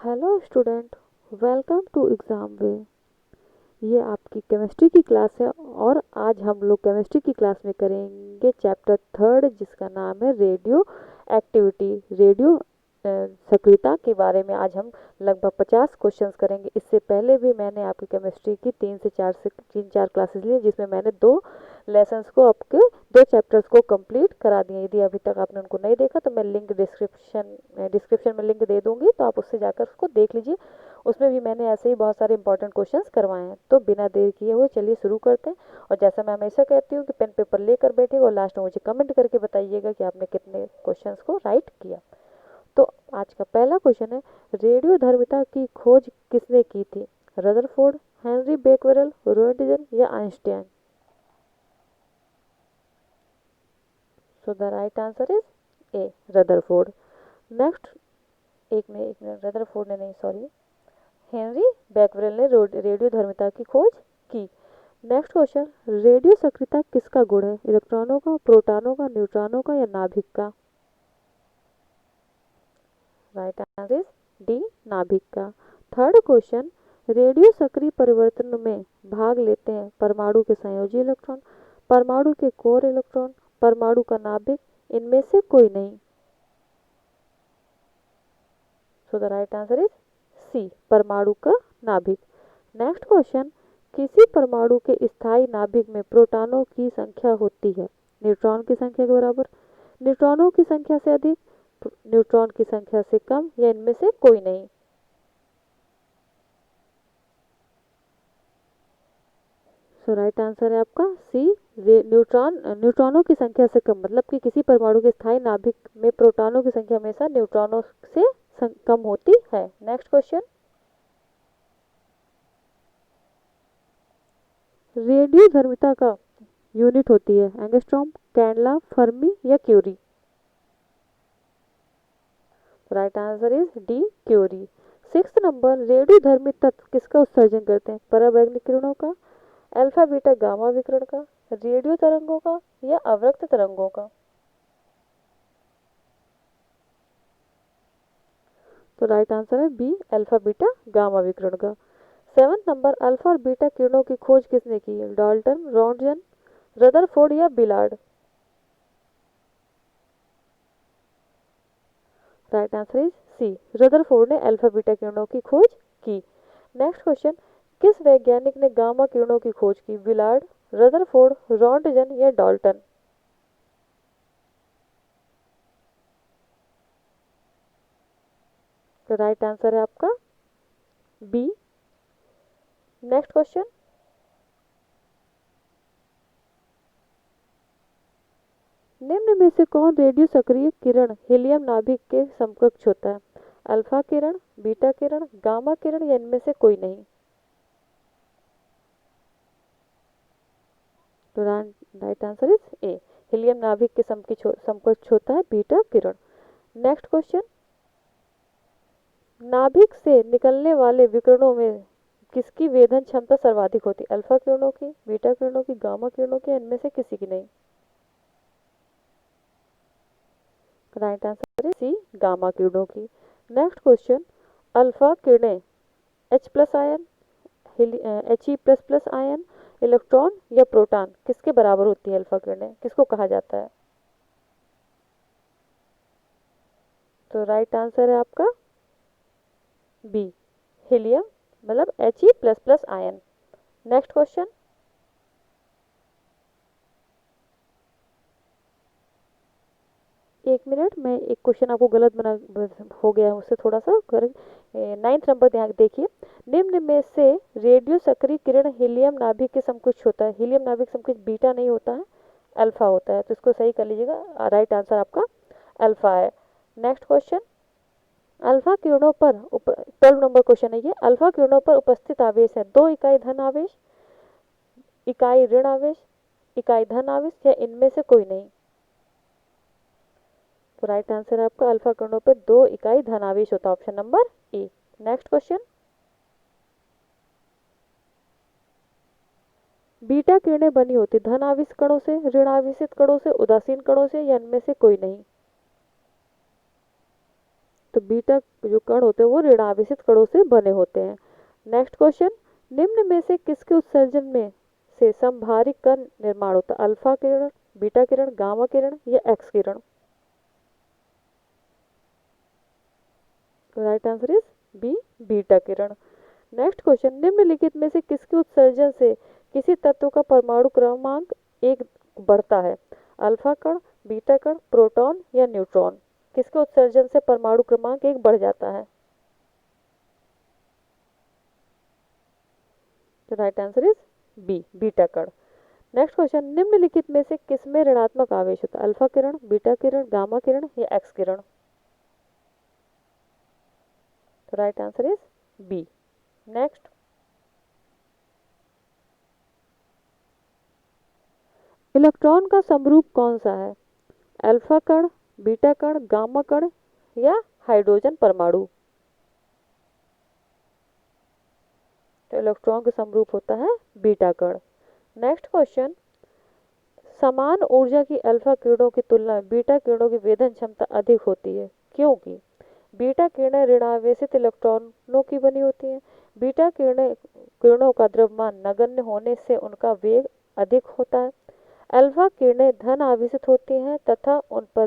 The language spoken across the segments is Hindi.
Hello student, welcome to exam way. ये आपकी केमिस्ट्री की क्लास है और आज हम लोग केमिस्ट्री की क्लास में करेंगे चैप्टर थर्ड, जिसका नाम है रेडियो एक्टिविटी। रेडियो सक्रियता के बारे में आज हम लगभग 50 क्वेश्चंस करेंगे। इससे पहले भी मैंने आपकी केमिस्ट्री की 3 4 क्लासेस ली, जिसमें मैंने 2 लेसन्स को, आपके 2 चैप्टर्स को कंप्लीट करा दिए। यदि अभी तक आपने उनको नहीं देखा तो मैं लिंक डिस्क्रिप्शन में लिंक दे दूंगी, तो आप उससे जाकर उसको देख लीजिए। उसमें भी मैंने ऐसे ही बहुत सारे इंपॉर्टेंट क्वेश्चंस करवाए हैं। तो बिना देर किए हुए चलिए शुरू करते हैं। और जैसा मैं हमेशा कहती हूँ कि पेन पेपर लेकर बैठिएगा और लास्ट में मुझे कमेंट करके बताइएगा कि आपने कितने क्वेश्चंस को राइट किया। तो आज का पहला क्वेश्चन है, रेडियोधर्मिता की खोज किसने की थी? रदरफोर्ड, हेनरी बेकवेरेल, रोएंटगन या Einstein? So the right answer is A, Rutherford. Next, एक मिनट, रदरफोर्ड ने नहीं, सॉरी, हेनरी बेकवेरेल ने रेडियोधर्मिता की खोज की। नेक्स्ट क्वेश्चन, रेडियो सक्रियता किसका गुण है? इलेक्ट्रॉनों का, प्रोटॉनों का, न्यूट्रॉनों का या नाभिक का? राइट आंसर इज डी, नाभिक का। थर्ड क्वेश्चन, रेडियो सक्रिय परिवर्तन में भाग लेते हैं परमाणु के संयोजी इलेक्ट्रॉन, परमाणु के कोर इलेक्ट्रॉन, परमाणु का नाभिक, इनमें से कोई नहीं। So the right answer is C, परमाणु का नाभिक। नेक्स्ट क्वेश्चन, किसी परमाणु के स्थायी नाभिक में प्रोटॉनों की संख्या होती है न्यूट्रॉन की संख्या के बराबर, न्यूट्रॉनों की संख्या से अधिक, न्यूट्रॉन की संख्या से कम, या इनमें से कोई नहीं। सो राइट आंसर है आपका सी, न्यूट्रॉनों की संख्या से कम, मतलब कि किसी परमाणु के स्थायी नाभिक में प्रोटॉनों की संख्या हमेशा न्यूट्रॉनों से कम होती है। नेक्स्ट क्वेश्चन, रेडियो धर्मिता का यूनिट होती है एंगस्ट्रॉम, कैंडला, फर्मी या curie? Right answer is D, curie. Six number, radio धर्मी तत्व किसका उत्सर्जन करते हैं? पराबैंगनी किरणों का, अल्फा बीटा गामा विकिरण का, रेडियो तरंगों का या अवरक्त तरंगों का? तो राइट आंसर है बी, अल्फा बीटा गामा विकिरण का। सेवंथ नंबर, अल्फा और बीटा किरणों की खोज किसने की है? डाल्टन, रॉन्टगन, रदरफोर्ड या Villard? Right answer is C, Rutherford ने अल्फा बीटा किरणों की खोज की। नेक्स्ट क्वेश्चन, किस वैज्ञानिक ने गामा किरणों की खोज की? विलार्ड, रदरफोर्ड, रॉन्टगन या डाल्टन? तो राइट आंसर है आपका बी। नेक्स्ट क्वेश्चन, निम्न में से कौन रेडियो सक्रिय किरण हीलियम नाभिक के समकक्ष होता है? अल्फा किरण, बीटा किरण, गामा किरण या इनमें से कोई नहीं? तो right answer is A, helium नाभिक के समकक्ष होता है बीटा किरण। नेक्स्ट क्वेश्चन, नाभिक से निकलने वाले विकिरणों में किसकी वेधन क्षमता सर्वाधिक होती है? अल्फा किरणों की, बीटा किरणों की, गामा किरणों की, इनमें से किसी की नहीं? राइट आंसर है सी, गामा किरणों की। नेक्स्ट क्वेश्चन, अल्फा किरणें H plus ion, He++ ion, electron या प्रोटॉन किसके बराबर होती है? अल्फा किरणें किसको कहा जाता है? तो राइट आंसर है आपका बी, हीलियम, मतलब He++ आयन। नेक्स्ट क्वेश्चन, एक मिनट, मैं एक क्वेश्चन आपको गलत बना हो गया है उससे थोड़ा सा कर। नाइन्थ नंबर ध्यान देखिए, निम्न में से रेडियो सक्रिय किरण हीलियम नाभिक के समकक्ष होता है? हीलियम नाभिक समकक्ष बीटा नहीं होता है, अल्फा होता है, तो इसको सही कर लीजिएगा। राइट आंसर आपका अल्फा है। नेक्स्ट क्वेश्चन, अल्फा किरणों पर 12 नंबर क्वेश्चन है ये, अल्फा किरणों पर उपस्थित आवेश है 2 इकाई धन आवेश, इकाई ऋण आवेश, इकाई धन आवेश या इनमें से कोई नहीं? तो राइट आंसर है आपका अल्फा किरणों पर 2 इकाई धन आवेश होता है, option number A. Next question, beta किरणें बनी होती धन आवेश कणों से, ऋण आवेशित कणों से, उदासीन कणों से या इनमें से कोई नहीं? तो बीटा जो कण होते हैं वो ऋणावेशित कणों से बने होते हैं। नेक्स्ट क्वेश्चन, निम्न में से किसके उत्सर्जन में से समभारी कण निर्माण होता है? अल्फा किरण, बीटा किरण, गामा किरण या एक्स किरण? Right answer is B, beta किरण। नेक्स्ट क्वेश्चन, निम्नलिखित में से किसके उत्सर्जन से किसी तत्व का परमाणु क्रमांक एक बढ़ता है? अल्फा कण, बीटा कण, प्रोटॉन या न्यूट्रॉन? किसके उत्सर्जन से परमाणु क्रमांक एक बढ़ जाता है? Right answer is B, beta कण। नेक्स्ट क्वेश्चन, निम्नलिखित में से किसमें ऋणात्मक आवेश होता है? अल्फा किरण, बीटा किरण, गामा किरण या एक्स किरण? तो right answer is B. Next, electron का समरूप कौन सा है? अल्फा कण, बीटा कण, गामा कण या हाइड्रोजन परमाणु? तो इलेक्ट्रॉन का समरूप होता है बीटा कण। नेक्स्ट क्वेश्चन, समान ऊर्जा की अल्फा किरणों की तुलना में बीटा किरणों की वेधन क्षमता अधिक होती है, क्योंकि बीटा किरणें ऋणावेशित इलेक्ट्रॉनों की बनी होती हैं। बीटा किरणों का द्रव्यमान नगण्य होने से उनका वेग अधिक होता है। अल्फा किरणें धन आवेशित होती हैं तथा उन पर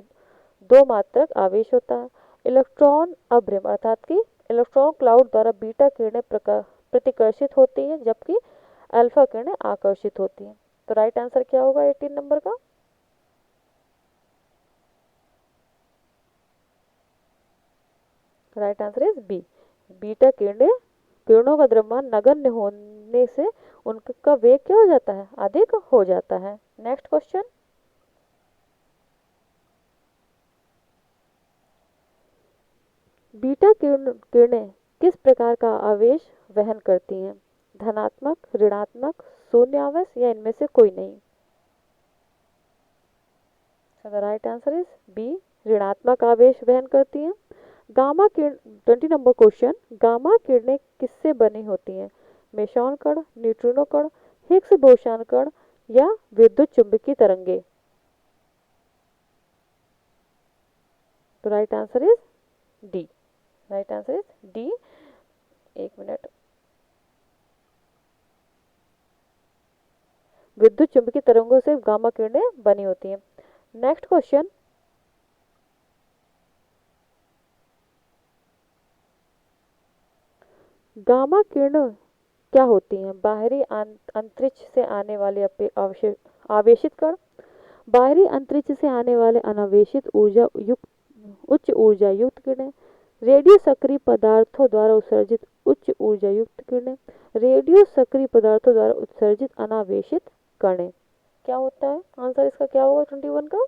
दो मात्रक आवेश होता है। इलेक्ट्रॉन अभ्रम अर्थात कि इलेक्ट्रॉन क्लाउड द्वारा बीटा किरणें प्रतिकर्षित होती हैं, जबकि अल्फा किरणें आकर्षित होती हैं। तो राइट आंसर क्या होगा 18 नंबर का? Right answer is B, beta किरणों का द्रव्यमान नगण्य होने से उनका वेग क्या हो जाता है? अधिक हो जाता है। नेक्स्ट क्वेश्चन, बीटा किरणें किस प्रकार का आवेश वहन करती हैं? धनात्मक, ऋणात्मक, शून्य आवेश या इनमें से कोई नहीं? The right answer is B, ऋणात्मक आवेश वहन करती हैं। गामा किरण 20 नंबर क्वेश्चन, गामा किरणें किससे बनी होती हैं? मेसॉन कण, न्यूट्रिनो कण, हिग्स बोसॉन कण या विद्युत चुंबकीय तरंगे? तो right answer is D. Right answer is D. एक मिनट, विद्युत चुंबकीय तरंगों से गामा किरणें बनी होती हैं। नेक्स्ट क्वेश्चन, गामा किरणें क्या होती हैं? बाहरी अंतरिक्ष से आने वाले आवेशित कण, बाहरी अंतरिक्ष से आने वाले अनावेशित उच्च ऊर्जा युक्त किरणें, रेडियो सक्रिय पदार्थों द्वारा उत्सर्जित उच्च ऊर्जा युक्त किरणें, रेडियो सक्रिय पदार्थों द्वारा उत्सर्जित अनावेशित कणें? क्या होता है आंसर इसका? क्या होगा 21 का?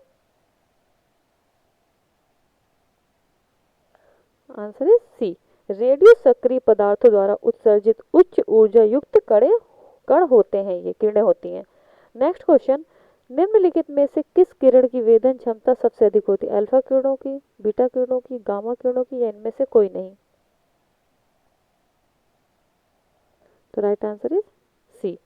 आंसर इज सी, रेडियो सक्रिय पदार्थों द्वारा उत्सर्जित उच्च ऊर्जा युक्त कण होते हैं, ये किरणें होती हैं। नेक्स्ट क्वेश्चन, निम्नलिखित में से किस किरण की वेधन क्षमता सबसे अधिक होती है? अल्फा किरणों की, बीटा किरणों की, गामा किरणों की या इनमें से कोई नहीं? तो right answer is C,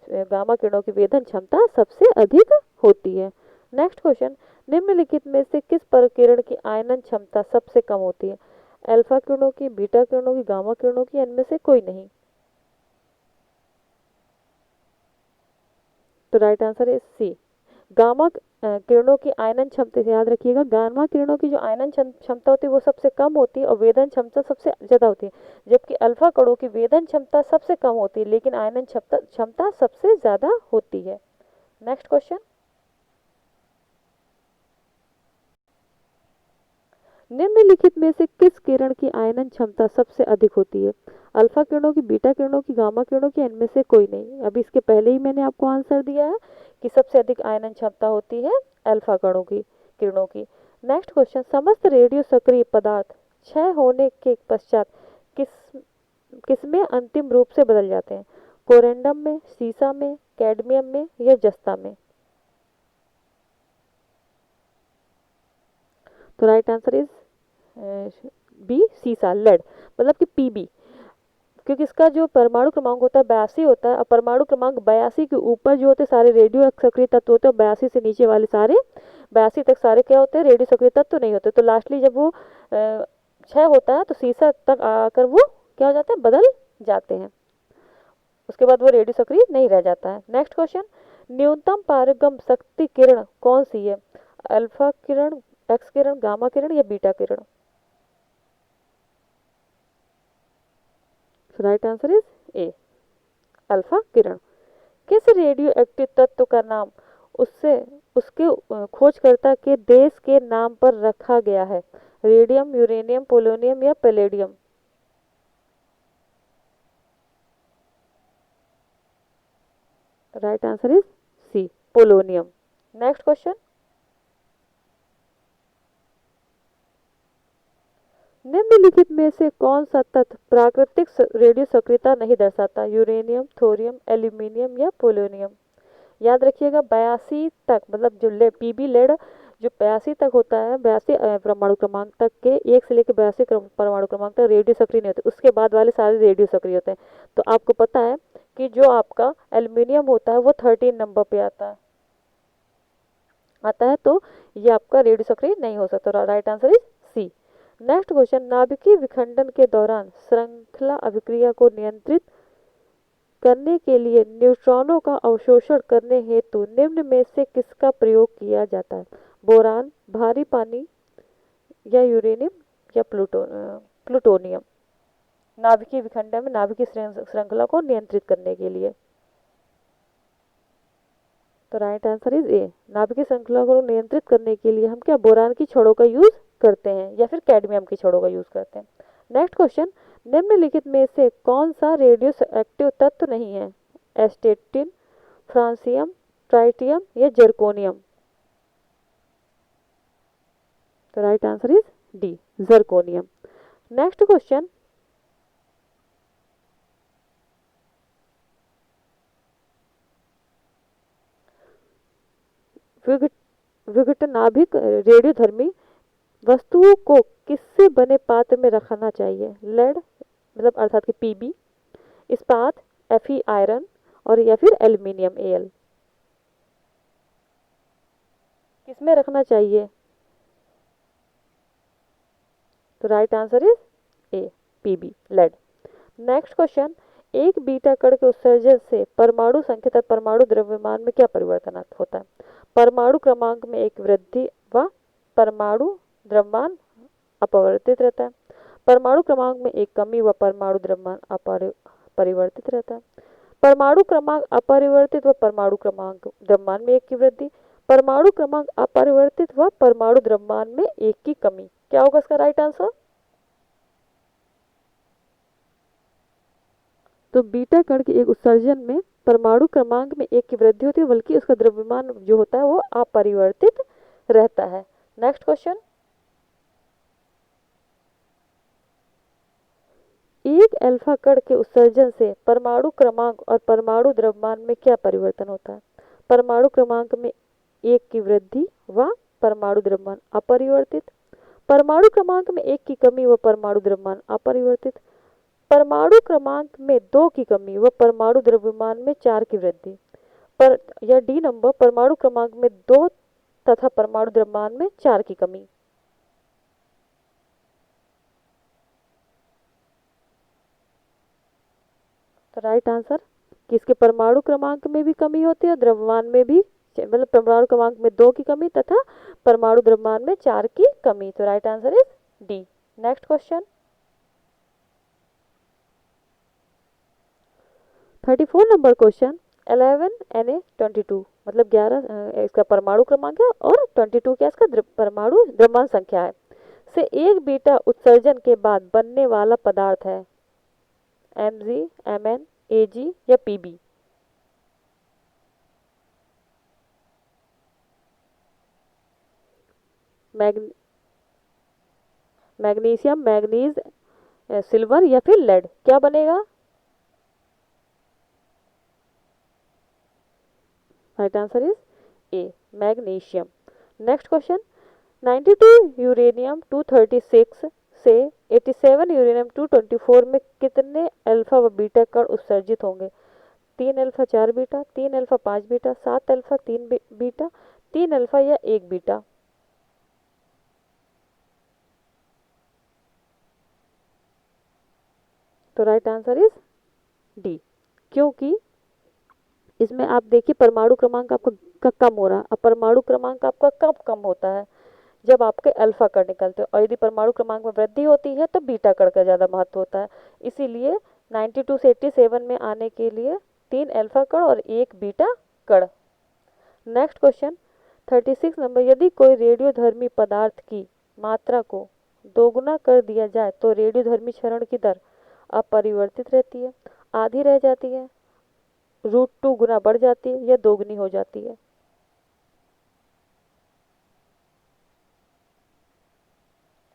gamma किरणों की वेधन क्षमता सबसे अधिक होती है। नेक्स्ट क्वेश्चन, निम्नलिखित में से किस परकिरण की आयनन क्षमता सबसे कम होती है? अल्फा किरणों की, बीटा किरणों की, गामा किरणों की या इनमें से कोई नहीं? तो right answer is C, gamma किरणों की आयनन क्षमता से याद रखिएगा, गामा किरणों की जो आयनन क्षमता होती है वो सबसे कम होती है और वेधन क्षमता सबसे ज़्यादा होती है, जबकि अल्फा कणों की वेधन क्षमता सबसे कम होती है लेकिन आयनन क्षमता सबसे ज़्यादा होती है। नेक्स्ट क्वेश्चन, निम्नलिखित में से किस किरण की आयनन क्षमता सबसे अधिक होती है? अल्फा किरणों की, बीटा किरणों की, गामा किरणों की, इनमें से कोई नहीं? अभी इसके पहले ही मैंने आपको आंसर दिया है कि सबसे अधिक आयनन क्षमता होती है अल्फा किरणों की। नेक्स्ट क्वेश्चन, समस्त रेडियो सक्रिय पदार्थ क्षय होने के पश्चात किसमें अंतिम रूप से बदल जाते हैं? कोरेंडम में, सीसा में, कैडमियम में या जस्ता में? तो राइट आंसर इज बी, सीसा, लेड, मतलब कि पीबी, क्योंकि इसका जो परमाणु क्रमांक होता है 82 होता है और परमाणु क्रमांक 82 के ऊपर जो होते सारे रेडियो सक्रिय तत्व होते हैं, 82 से नीचे वाले सारे 82 तक सारे क्या होते हैं? रेडियो सक्रिय तत्व नहीं होते। तो लास्टली जब वो क्षय होता है तो सीसा तक आकर वो क्या हो जाते हैं, बदल जाते हैं। उसके बाद वो रेडियो सक्रिय नहीं रह जाता है। नेक्स्ट क्वेश्चन, न्यूनतम पारगम शक्ति किरण कौन सी है? अल्फा किरण, एक्स किरण, गामा किरण या बीटा किरण? Right answer is A, alpha किरण। किस रेडियो एक्टिव तत्व का नाम उससे उसके खोजकर्ता के देश के नाम पर रखा गया है? रेडियम, यूरेनियम, पोलोनियम या palladium? Right answer is C, polonium. Next question, निम्नलिखित में से कौन सा तत्व प्राकृतिक रेडियो सक्रियता नहीं दर्शाता? यूरेनियम, थोरियम, एल्यूमिनियम या पोलोनियम? याद रखिएगा 82 तक, मतलब जो पीबी लेड जो 82 तक होता है, 82 परमाणु क्रमांक तक के, 1 से लेकर 82 परमाणु क्रमांक तक रेडियो सक्रिय नहीं होते, उसके बाद वाले सारे रेडियो सक्रिय होते हैं। तो आपको पता है कि जो आपका एल्यूमिनियम होता है वो 13 नंबर पे आता है, तो ये आपका रेडियो सक्रिय नहीं हो सकता। Right answer is C. Next question, नाभिकीय विखंडन के दौरान श्रृंखला अभिक्रिया को नियंत्रित करने के लिए न्यूट्रॉनों का अवशोषण करने हेतु निम्न में से किसका प्रयोग किया जाता है? बोरान, भारी पानी या यूरेनियम या प्लूटोनियम? नाभिकीय विखंडन में नाभिकीय श्रृंखला को नियंत्रित करने के लिए। तो राइट आंसर इज ए, नाभिकीय श्रृंखला को नियंत्रित करने के लिए हम क्या बोरान की छड़ों का यूज करते हैं या फिर कैडमियम की छड़ों का यूज करते हैं। नेक्स्ट क्वेश्चन, निम्नलिखित में से कौन सा रेडियो एक्टिव तत्व नहीं है? एस्टेटिन, फ्रांसियम, ट्राइटियम या जर्कोनियम? तो right answer is D, zirconium. Next question, विघटनाभिक रेडियोधर्मी वस्तुओं को किससे बने पात्र में रखना चाहिए? लेड, मतलब अर्थात कि पीबी, इस्पात, एफी आयरन और या फिर एल्यूमिनियम एल? किसमें रखना चाहिए? तो right answer is A, PB, lead. Next question, एक बीटा कण के उत्सर्जन से परमाणु संख्या तथा परमाणु द्रव्यमान में क्या परिवर्तन होता है? परमाणु क्रमांक में एक वृद्धि व परमाणु द्रव्यमान अपरिवर्तित रहता है। परमाणु क्रमांक में एक कमी व परमाणु द्रव्यमान परिवर्तित रहता है। परमाणु क्रमांक अपरिवर्तित व परमाणु क्रमांक द्रव्यमान में एक की वृद्धि, परमाणु क्रमांक अपरिवर्तित व परमाणु द्रव्यमान में एक की कमी। क्या होगा इसका राइट आंसर? तो बीटा कण के एक उत्सर्जन में परमाणु क्रमांक में एक की वृद्धि होती है, बल्कि उसका द्रव्यमान जो होता है वो अपरिवर्तित रहता है। नेक्स्ट क्वेश्चन, एक अल्फा कण के उत्सर्जन से परमाणु क्रमांक और परमाणु द्रव्यमान में क्या परिवर्तन होता है? परमाणु क्रमांक में एक की वृद्धि व परमाणु द्रव्यमान अपरिवर्तित, परमाणु क्रमांक में एक की कमी व परमाणु द्रव्यमान अपरिवर्तित, परमाणु क्रमांक में 2 की कमी व परमाणु द्रव्यमान में 4 की वृद्धि, पर या डी नंबर, परमाणु क्रमांक में 2 तथा परमाणु द्रव्यमान में 4 की कमी। तो राइट आंसर कि इसके परमाणु क्रमांक में भी कमी होती है, द्रव्यमान में भी, मतलब परमाणु क्रमांक में 2 की कमी तथा परमाणु द्रव्यमान में 4 की कमी। तो right answer is D. Next question, 34 number question, 11Na22 मतलब 11 इसका परमाणु क्रमांक है और 22 क्या इसका परमाणु द्रव्यमान संख्या है, से एक बीटा उत्सर्जन के बाद बनने वाला पदार्थ है? Mg, Mn, Ag या Pb? मैग्नीशियम, मैग्नीज, सिल्वर या फिर लेड? क्या बनेगा? Right answer is A, magnesium. Next question, 92 uranium 236 से 87 यूरेनियम 224 में कितने अल्फा व बीटा कण उत्सर्जित होंगे? 3 alpha 4 beta, 3 alpha 5 beta, 7 alpha 3 beta, 3 alpha या 1 बीटा? तो राइट आंसर इज डी, क्योंकि इसमें आप देखिए परमाणु क्रमांक आपका कम हो रहा है। अब परमाणु क्रमांक आपका कब कम होता है? जब आपके अल्फा कण निकलते हैं, और यदि परमाणु क्रमांक में वृद्धि होती है तो बीटा कण का ज़्यादा महत्व होता है। इसीलिए 92 से 87 में आने के लिए 3 अल्फा कण और 1 बीटा कण। नेक्स्ट क्वेश्चन 36 नंबर, यदि कोई रेडियोधर्मी पदार्थ की मात्रा को दोगुना कर दिया जाए तो रेडियोधर्मी क्षरण की दर अपरिवर्तित रहती है, आधी रह जाती है, √2 गुना बढ़ जाती है, या दोगुनी हो जाती है?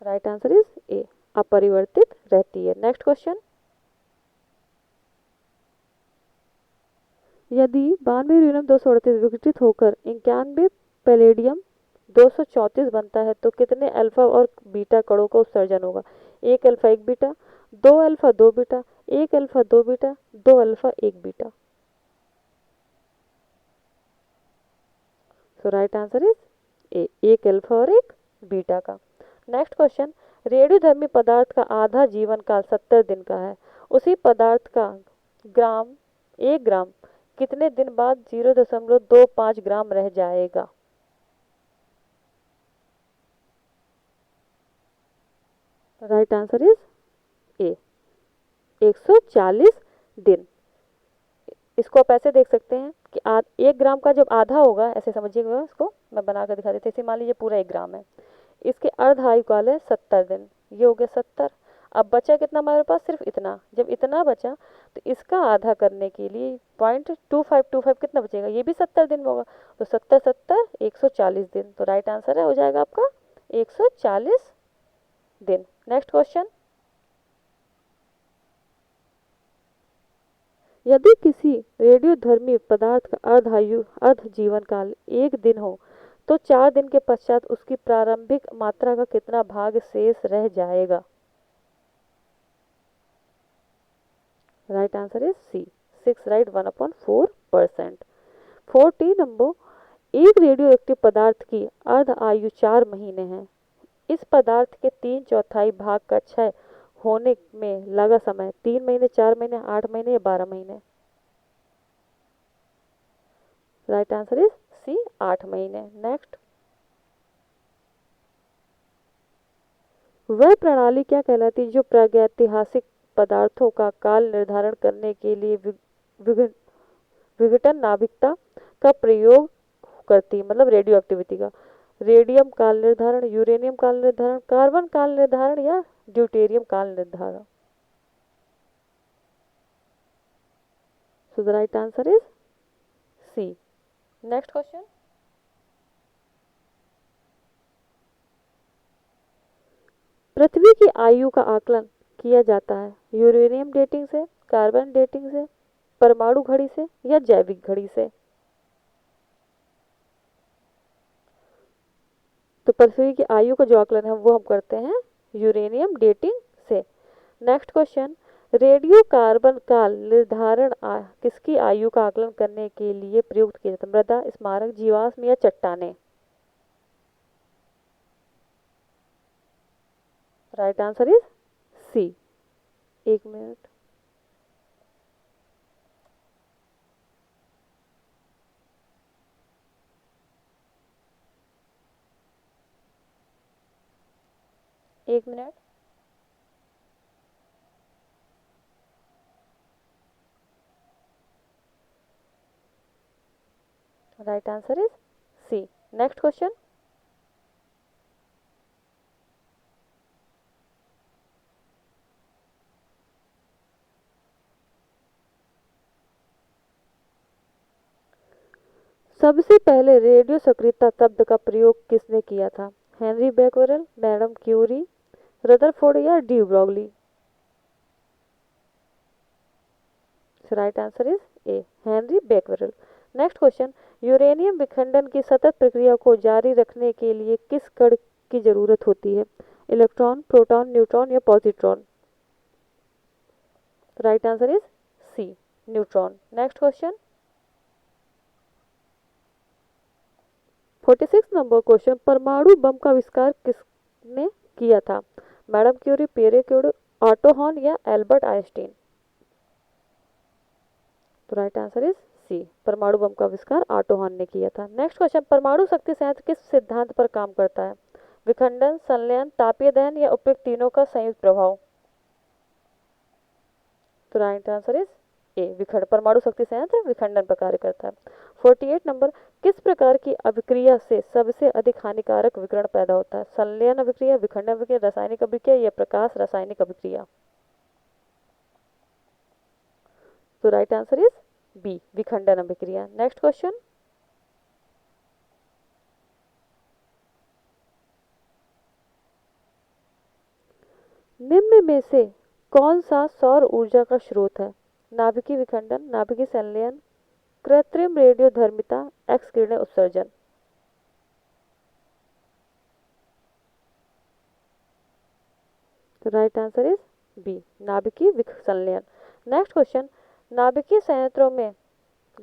राइट आंसर इज ए, अपरिवर्तित रहती है। नेक्स्ट क्वेश्चन, यदि 92 यूरेनियम 238 विघटित होकर 91 पैलेडियम 234 बनता है तो कितने अल्फा और बीटा कणों का उत्सर्जन होगा? 1 alpha 1 beta, 2 alpha 2 beta, 1 alpha 2 beta, 2 alpha 1 beta? So right answer is A, 1 alpha और 1 बीटा का। नेक्स्ट क्वेश्चन, रेडियोधर्मी पदार्थ का आधा जीवन काल 70 दिन का है, उसी पदार्थ का ग्राम 1 ग्राम कितने दिन बाद 0.25 ग्राम रह जाएगा? राइट आंसर इज ए, 140 दिन। इसको आप ऐसे देख सकते हैं कि 1 ग्राम का जब आधा होगा, ऐसे समझिएगा, इसको मैं बना कर दिखा देती हूँ। मान लीजिए पूरा 1 ग्राम है, इसके अर्ध आयु काल है 70 दिन, ये हो गया 70। अब बचा कितना हमारे पास? सिर्फ इतना। जब इतना बचा तो इसका आधा करने के लिए 0.2525 कितना बचेगा? ये भी 70 दिन में होगा, तो 70 70 140 दिन। तो राइट आंसर है हो जाएगा आपका 140 दिन। नेक्स्ट क्वेश्चन, यदि किसी रेडियोधर्मी पदार्थ का अर्ध जीवन काल 1 दिन हो तो 4 दिन के पश्चात उसकी प्रारंभिक मात्रा का कितना भाग शेष रह जाएगा? Right answer is C, 6, right, 1/4%। 40 number, एक रेडियो एक्टिव पदार्थ की अर्ध आयु 4 महीने है, इस पदार्थ के 3/4 भाग का क्षय होने में लगा समय 3 महीने, 4 महीने, 8 महीने या 12 महीने? राइट आंसर इज सी, 8 महीने। नेक्स्ट, वह प्रणाली क्या कहलाती है जो प्रागैतिहासिक पदार्थों का काल निर्धारण करने के लिए विघटन नाभिकता का प्रयोग करती है, मतलब रेडियो एक्टिविटी का? रेडियम काल निर्धारण, यूरेनियम काल निर्धारण, कार्बन काल निर्धारण या ड्यूटेरियम काल निर्धारण? So the right answer is C. Next question, पृथ्वी की आयु का आकलन किया जाता है यूरेनियम डेटिंग से, कार्बन डेटिंग से, परमाणु घड़ी से या जैविक घड़ी से? तो पृथ्वी की आयु का जो आकलन है वो हम करते हैं यूरेनियम डेटिंग से। नेक्स्ट क्वेश्चन, रेडियो कार्बन काल निर्धारण किसकी आयु का आकलन करने के लिए प्रयुक्त किया जाता है? मृदा, स्मारक, जीवाश्म या चट्टाने? Right answer is C. 1 minute, एक मिनट। Right answer is C. Next question, सबसे पहले रेडियो सक्रियता शब्द का प्रयोग किसने किया था? Henri Becquerel, madam Curie, Rutherford या de Broglie? Right answer is A, Henri Becquerel. Next question, uranium विखंडन की सतत प्रक्रिया को जारी रखने के लिए किस कण की जरूरत होती है? इलेक्ट्रॉन, प्रोटॉन, न्यूट्रॉन या positron? Right answer is C, neutron. Next question, 46 number question, परमाणु बम का आविष्कार किसने किया था? Madam Curie, Pierre Curie, Otto Hahn या एल्बर्ट आइंस्टीन? तो राइट आंसर इज सी, परमाणु बम का आविष्कार ऑटो हॉर्न ने किया था। नेक्स्ट क्वेश्चन, परमाणु शक्ति संयंत्र किस सिद्धांत पर काम करता है? विखंडन, संलयन, तापीय दहन या उपयुक्त तीनों का संयुक्त प्रभाव? तो राइट आंसर इज ए, विखंड, परमाणु शक्ति संयंत्र विखंडन पर कार्य करता है। 48 नंबर, किस प्रकार की अभिक्रिया से सबसे अधिक हानिकारक विकिरण पैदा होता है? संलयन अभिक्रिया, विखंडन अभिक्रिया, रासायनिक अभिक्रिया या प्रकाश रासायनिक अभिक्रिया? तो राइट आंसर इज बी, विखंडन अभिक्रिया। नेक्स्ट क्वेश्चन, निम्न में से कौन सा सौर ऊर्जा का स्रोत है? नाभिकीय विखंडन, नाभिकीय संलयन, कृत्रिम रेडियोधर्मिता, एक्स किरणें उत्सर्जन? तो राइट आंसर इज बी, नाभिकीय संलयन। नेक्स्ट क्वेश्चन, नाभिकीय संयंत्रों में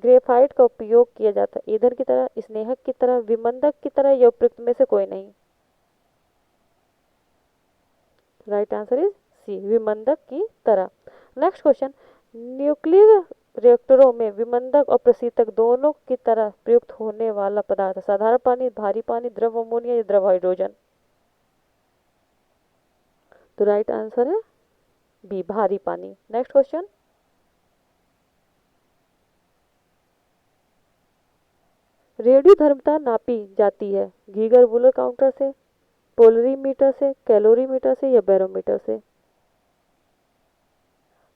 ग्रेफाइट का उपयोग किया जाता है ईंधन की तरह, स्नेहक की तरह, विमंदक की तरह या उपयुक्त में से कोई नहीं? राइट आंसर इज सी, विमंदक की तरह। नेक्स्ट क्वेश्चन, न्यूक्लियर रिएक्टरों में विमंदक और प्रशीतक दोनों की तरह प्रयुक्त होने वाला पदार्थ है? साधारण पानी, भारी पानी, द्रव अमोनिया या द्रव हाइड्रोजन? तो राइट आंसर है बी, भारी पानी। नेक्स्ट क्वेश्चन, रेडियोधर्मिता नापी जाती है गीगर वूलर काउंटर से, पोलरीमीटर से, कैलोरीमीटर से या बैरोमीटर से?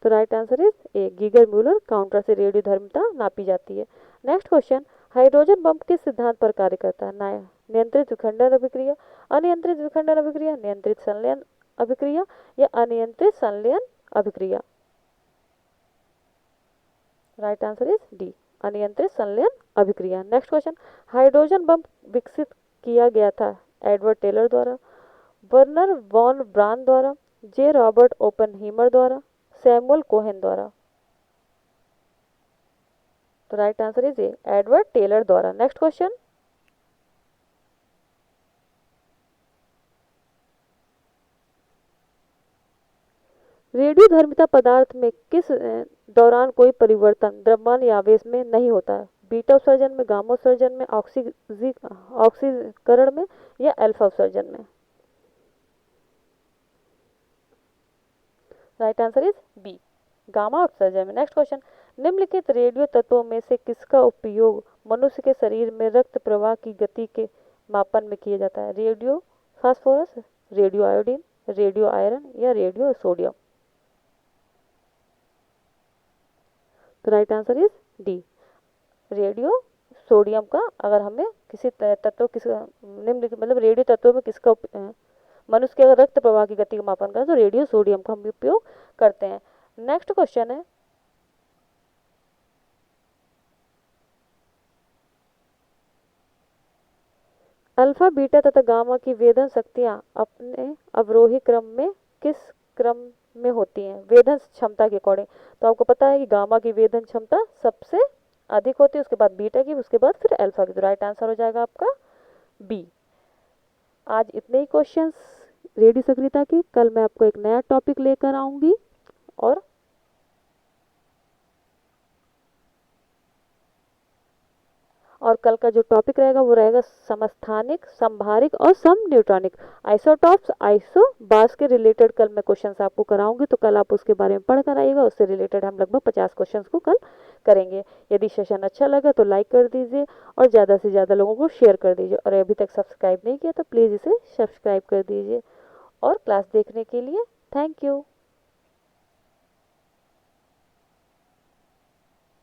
तो right answer is A, Geiger Muller counter से रेडियोधर्मिता नापी जाती है। नेक्स्ट क्वेश्चन, हाइड्रोजन बम किस सिद्धांत पर कार्य करता है? नियंत्रित विखंडन अभिक्रिया, अनियंत्रित विखंडन अभिक्रिया, नियंत्रित संलयन अभिक्रिया या अनियंत्रित संलयन अभिक्रिया? राइट आंसर इज डी, अनियंत्रित संलयन अभिक्रिया। नेक्स्ट क्वेश्चन, हाइड्रोजन बम विकसित किया गया था एडवर्ड टेलर द्वारा, वर्नर वॉन ब्रान द्वारा, जे रॉबर्ट ओपनहीमर द्वारा, सैमुअल कोहेन द्वारा? तो right answer is A, Edward Teller द्वारा। नेक्स्ट क्वेश्चन, रेडियोधर्मिता पदार्थ में किस दौरान कोई परिवर्तन द्रव्यमान या आवेश में नहीं होता है? बीटा उत्सर्जन में, गामा उत्सर्जन में, ऑक्सीकरण में या अल्फा उत्सर्जन में? Right answer is B, gamma उत्सर्जन में। नेक्स्ट क्वेश्चन, निम्नलिखित रेडियो तत्वों में से किसका उपयोग मनुष्य के शरीर में रक्त प्रवाह की गति के मापन में किया जाता है? Radio phosphorus, radio iodine, radio iron या रेडियो सोडियम? तो right answer is D, radio sodium का। अगर हमें किसी तत्व निम्नलिखित मतलब रेडियो तत्वों में किसका मनुष्य के अगर रक्त प्रवाह की गति का मापन करें तो रेडियो सोडियम का हम उपयोग करते हैं। नेक्स्ट क्वेश्चन है, अल्फा, बीटा तथा गामा की वेधन शक्तियां अपने अवरोही क्रम में किस क्रम में होती हैं वेधन क्षमता के अकॉर्डिंग? तो आपको पता है कि गामा की वेधन क्षमता सबसे अधिक होती है, उसके बाद बीटा की, उसके बाद फिर अल्फा की। तो राइट आंसर हो जाएगा आपका बी। आज इतने ही क्वेश्चंस रेडियो सक्रियता के, कल मैं आपको एक नया टॉपिक लेकर आऊंगी और कल का जो टॉपिक रहेगा वो रहेगा समस्थानिक, संभारिक और सम न्यूट्रॉनिक आइसोटॉप्स, आइसोबार्स के रिलेटेड कल मैं क्वेश्चंस आपको कराऊंगी। तो कल आप उसके बारे में पढ़ कर आइएगा, उससे रिलेटेड हम लगभग 50 क्वेश्चंस को कल करेंगे। यदि सेशन अच्छा लगा तो लाइक कर दीजिए और ज़्यादा से ज़्यादा लोगों को शेयर कर दीजिए, और अभी तक सब्सक्राइब नहीं किया तो प्लीज़ इसे सब्सक्राइब कर दीजिए। और क्लास देखने के लिए थैंक यू।